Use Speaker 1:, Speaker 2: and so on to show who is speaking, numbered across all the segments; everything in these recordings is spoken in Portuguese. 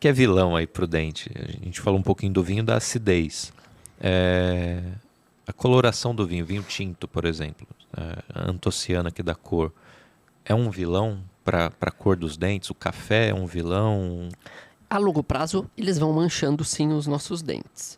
Speaker 1: que é vilão aí pro dente? A gente falou um pouquinho do vinho, da acidez. A coloração do vinho tinto, por exemplo, a antociana que dá cor, é um vilão para a cor dos dentes? O café é um vilão?
Speaker 2: A longo prazo, eles vão manchando sim os nossos dentes.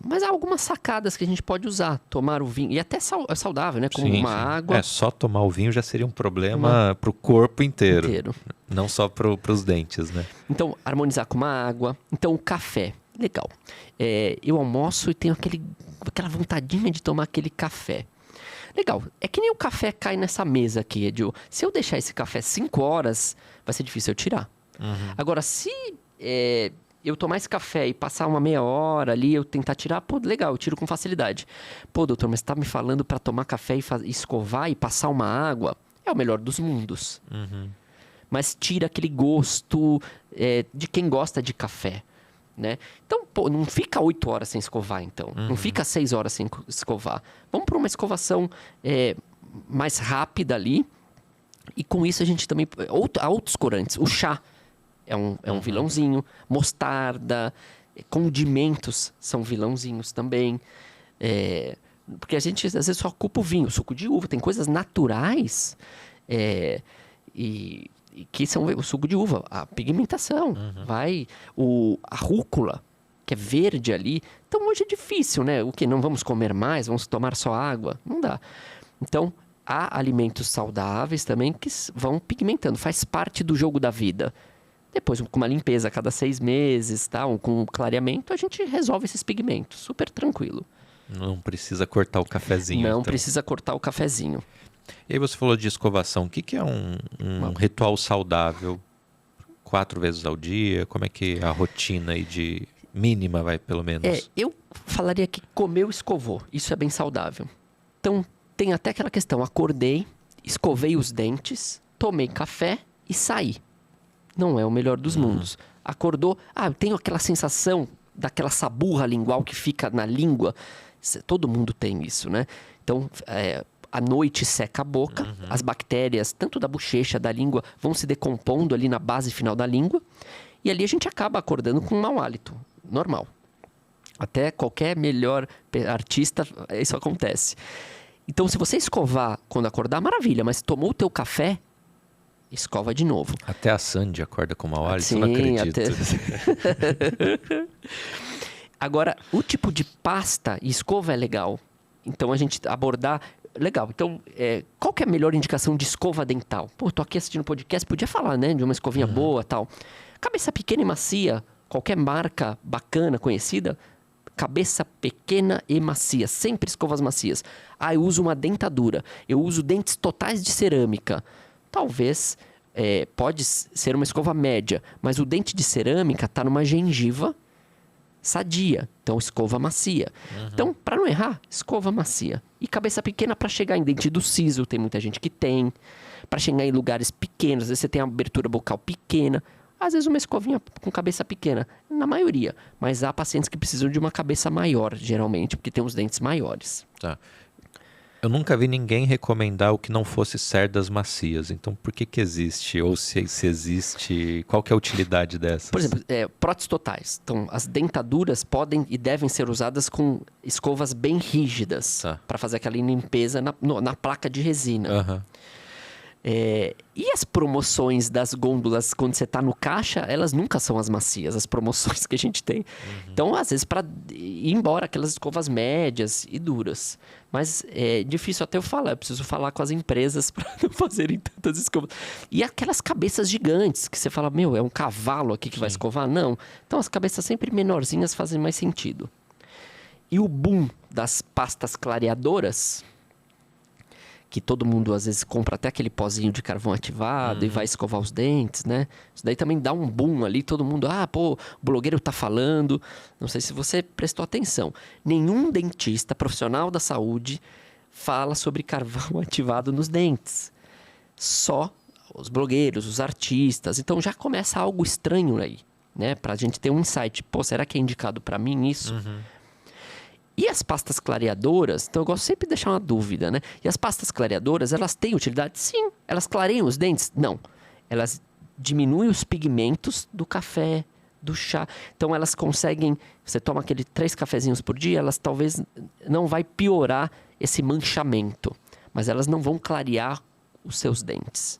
Speaker 2: Mas há algumas sacadas que a gente pode usar. Tomar o vinho, e até é saudável, né? Como uma água.
Speaker 1: Só tomar o vinho já seria um problema para o corpo inteiro. Não só para os dentes, né?
Speaker 2: Então, harmonizar com uma água. Então, o café, legal. Eu almoço e tenho aquela vontadinha de tomar aquele café. Legal. É que nem o café cai nessa mesa aqui, Edil. Se eu deixar esse café 5 horas, vai ser difícil eu tirar. Agora, se eu tomar esse café e passar uma meia hora ali, eu tentar tirar, pô, legal, eu tiro com facilidade. Pô, doutor, mas você tá me falando para tomar café e escovar e passar uma água? É o melhor dos mundos. Mas tira aquele gosto de quem gosta de café, né? Então, pô, não fica 8 horas sem escovar, então. Não fica 6 horas sem escovar. Vamos para uma escovação mais rápida ali. E com isso a gente também... Há outros corantes. O chá é um vilãozinho. Mostarda, condimentos são vilãozinhos também. Porque a gente, às vezes, só culpa o vinho. Suco de uva. Tem coisas naturais que são o suco de uva. A pigmentação. A rúcula, que é verde ali. Então, hoje é difícil, né? O que? Não vamos comer mais? Vamos tomar só água? Não dá. Então, há alimentos saudáveis também que vão pigmentando. Faz parte do jogo da vida. Depois, com uma limpeza a cada 6 meses, com um clareamento, a gente resolve esses pigmentos. Super tranquilo.
Speaker 1: Não precisa cortar o cafezinho.
Speaker 2: Não precisa cortar o cafezinho.
Speaker 1: E aí você falou de escovação. O que é um ritual saudável? 4 vezes ao dia? Como é que é a rotina aí de mínima vai, pelo menos?
Speaker 2: Eu falaria que comeu, escovou. Isso é bem saudável. Então, tem até aquela questão. Acordei, escovei os dentes, tomei café e saí. Não é o melhor dos mundos. Acordou, eu tenho aquela sensação daquela saburra lingual que fica na língua. Todo mundo tem isso, né? Então, à noite seca a boca, as bactérias, tanto da bochecha, da língua, vão se decompondo ali na base final da língua. E ali a gente acaba acordando com um mau hálito, normal. Até qualquer melhor artista, isso acontece. Então, se você escovar quando acordar, maravilha. Mas tomou o teu café, escova de novo.
Speaker 1: Até a Sandy acorda com mau hálito? Sim, não acredito.
Speaker 2: Agora, o tipo de pasta e escova é legal. Então, a gente abordar... Legal. Então, qual que é a melhor indicação de escova dental? Pô, tô aqui assistindo podcast, podia falar, né? De uma escovinha boa e tal. Cabeça pequena e macia, qualquer marca bacana, conhecida... Cabeça pequena e macia, sempre escovas macias. Eu uso uma dentadura, eu uso dentes totais de cerâmica. Talvez, pode ser uma escova média, mas o dente de cerâmica está numa gengiva sadia, então escova macia. Então, para não errar, escova macia. E cabeça pequena para chegar em dente do siso, tem muita gente que tem. Para chegar em lugares pequenos, às vezes você tem uma abertura bucal pequena. Às vezes uma escovinha com cabeça pequena, na maioria. Mas há pacientes que precisam de uma cabeça maior, geralmente, porque tem os dentes maiores.
Speaker 1: Tá. Eu nunca vi ninguém recomendar o que não fosse cerdas macias. Então, por que existe? Ou se existe, qual que é a utilidade dessas?
Speaker 2: Por exemplo, próteses totais. Então, as dentaduras podem e devem ser usadas com escovas bem rígidas. Para fazer aquela limpeza na placa de resina. E as promoções das gôndolas, quando você está no caixa, elas nunca são as macias, as promoções que a gente tem. Então, às vezes, para ir embora aquelas escovas médias e duras. Mas é difícil até eu falar, eu preciso falar com as empresas para não fazerem tantas escovas. E aquelas cabeças gigantes, que você fala, é um cavalo aqui que vai escovar? Não. Então, as cabeças sempre menorzinhas fazem mais sentido. E o boom das pastas clareadoras... que todo mundo às vezes compra até aquele pozinho de carvão ativado e vai escovar os dentes, né? Isso daí também dá um boom ali, todo mundo, o blogueiro tá falando. Não sei se você prestou atenção. Nenhum dentista profissional da saúde fala sobre carvão ativado nos dentes. Só os blogueiros, os artistas. Então já começa algo estranho aí, né? Pra gente ter um insight. Será que é indicado pra mim isso? E as pastas clareadoras, então eu gosto sempre de deixar uma dúvida, né? E as pastas clareadoras, elas têm utilidade? Sim. Elas clareiam os dentes? Não. Elas diminui os pigmentos do café, do chá. Então elas conseguem, você toma aquele 3 cafezinhos por dia, elas talvez não vai piorar esse manchamento, mas elas não vão clarear os seus dentes.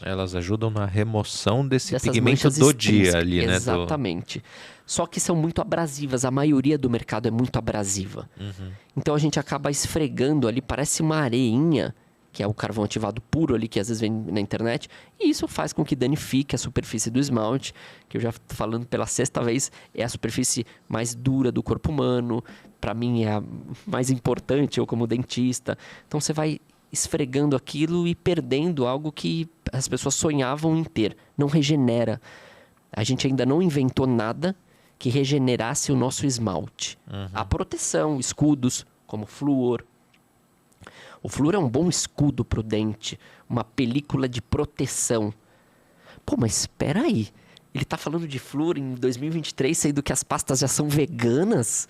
Speaker 1: Elas ajudam na remoção desse pigmento do dia ali, né?
Speaker 2: Exatamente. Só que são muito abrasivas. A maioria do mercado é muito abrasiva. Então a gente acaba esfregando ali, parece uma areinha, que é o carvão ativado puro ali, que às vezes vem na internet. E isso faz com que danifique a superfície do esmalte, que eu já estou falando pela 6ª vez, é a superfície mais dura do corpo humano. Para mim é a mais importante, eu como dentista. Então você vai esfregando aquilo e perdendo algo que as pessoas sonhavam em ter. Não regenera. A gente ainda não inventou nada que regenerasse o nosso esmalte. A proteção, escudos, como flúor. O flúor é um bom escudo para o dente, uma película de proteção. Pô, mas espera aí. Ele está falando de flúor em 2023, sendo que as pastas já são veganas?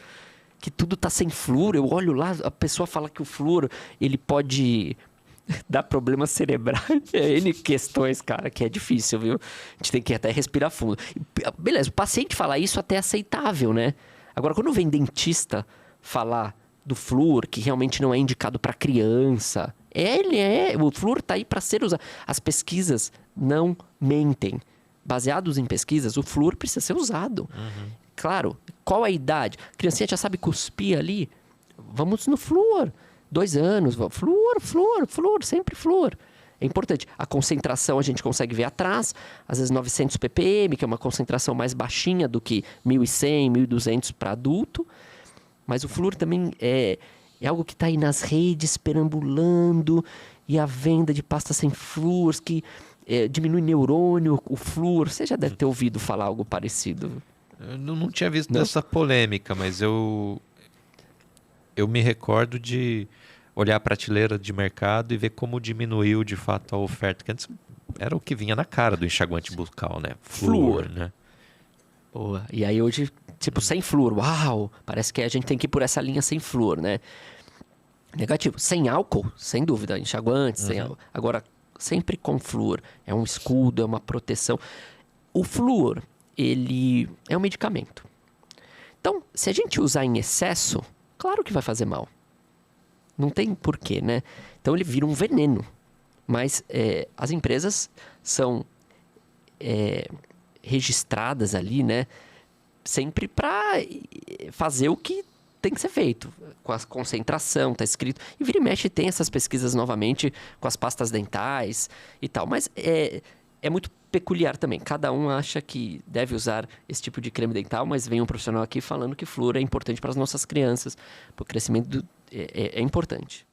Speaker 2: Que tudo tá sem flúor. Eu olho lá, a pessoa fala que o flúor ele pode dar problemas cerebrais. N questões, cara, que é difícil, viu? A gente tem que até respirar fundo. Beleza, o paciente falar isso até é aceitável, né? Agora, quando vem dentista falar do flúor, que realmente não é indicado para criança, o flúor tá aí para ser usado. As pesquisas não mentem. Baseados em pesquisas, o flúor precisa ser usado. Claro, qual a idade? A criancinha já sabe cuspir ali. Vamos no flúor. 2 anos. Flúor, sempre flúor. É importante. A concentração a gente consegue ver atrás. Às vezes 900 ppm, que é uma concentração mais baixinha do que 1.100, 1.200 para adulto. Mas o flúor também é algo que está aí nas redes, perambulando. E a venda de pasta sem flúor, que diminui neurônio, o flúor. Você já deve ter ouvido falar algo parecido.
Speaker 1: Eu não tinha visto essa polêmica, mas eu me recordo de olhar a prateleira de mercado e ver como diminuiu de fato a oferta. Que antes era o que vinha na cara do enxaguante bucal, né? Flúor, né?
Speaker 2: Boa. E aí hoje, tipo, sem flúor. Uau! Parece que a gente tem que ir por essa linha sem flúor, né? Negativo. Sem álcool, sem dúvida. Enxaguante, sem álcool. Agora, sempre com flúor. É um escudo, é uma proteção. O flúor, ele é um medicamento. Então, se a gente usar em excesso, claro que vai fazer mal. Não tem porquê, né? Então, ele vira um veneno. Mas as empresas são registradas ali, né? Sempre para fazer o que tem que ser feito. Com a concentração, tá escrito. E vira e mexe tem essas pesquisas novamente com as pastas dentais e tal. Mas é muito peculiar também. Cada um acha que deve usar esse tipo de creme dental, mas vem um profissional aqui falando que flúor é importante para as nossas crianças, para o crescimento é importante.